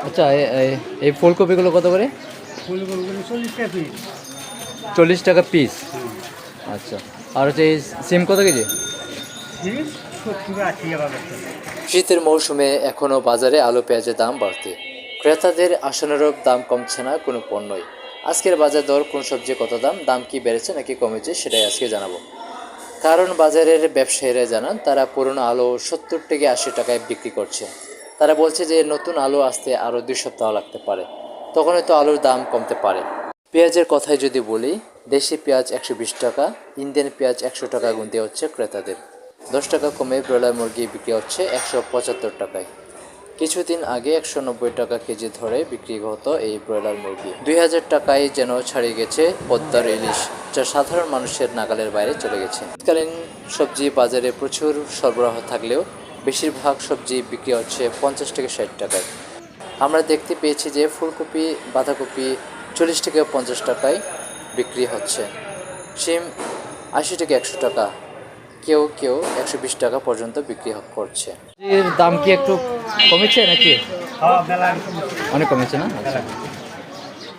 আচ্ছা, এই ফুলকপিগুলো কত করে? ফুলগুলো 40 টাকা পিস। 40 টাকা পিস। আচ্ছা, আর হচ্ছে এই সিম কত কেজি? পিস 70-80 টাকা বেচা। শীতের মৌসুমে এখনও বাজারে আলু পেঁয়াজের দাম বাড়তে, ক্রেতাদের আশানুরূপ দাম কমছে না কোনো পণ্যই। আজকের বাজার দর, কোন সবজি কত দাম, দাম কি বেড়েছে নাকি কমেছে, সেটাই আজকে জানাবো। কারণ বাজারের ব্যবসায়ীরা জানান তারা পুরনো আলু 70 থেকে 80 টাকায় বিক্রি করছে। তারা বলছে যে নতুন আলু আসতে আরও 2 সপ্তাহ লাগতে পারে, তখন হয়তো আলুর দাম কমতে পারে। পেঁয়াজের কথাই যদি বলি, দেশি পেঁয়াজ 120 টাকা, ইন্ডিয়ান পেঁয়াজ 100 টাকা গুনতে হচ্ছে ক্রেতাদের। 10 টাকা কমে ব্রয়লার মুরগি বিক্রি হচ্ছে 175 টাকায়। কিছুদিন আগে 190 টাকা কেজি ধরে বিক্রি হতো এই ব্রয়লার মুরগি। 2000 টাকায় যেন ছাড়িয়ে গেছে পদ্মার ইলিশ, যা সাধারণ মানুষের নাগালের বাইরে চলে গেছে। শীতকালীন সবজি বাজারে প্রচুর সরবরাহ থাকলেও বেশিরভাগ সবজি বিক্রি হচ্ছে 50 থেকে 60 টাকায়। আমরা দেখতে পেয়েছি যে ফুলকপি, বাঁধাকপি 40 থেকে 50 টাকায় বিক্রি হচ্ছে। শিম 80 থেকে 100 টাকা, কেউ কেউ 120 টাকা পর্যন্ত বিক্রি করছে। এর দাম কি একটু কমেছে নাকি? হ্যাঁ, মেলা অনেক কমেছে না? আচ্ছা।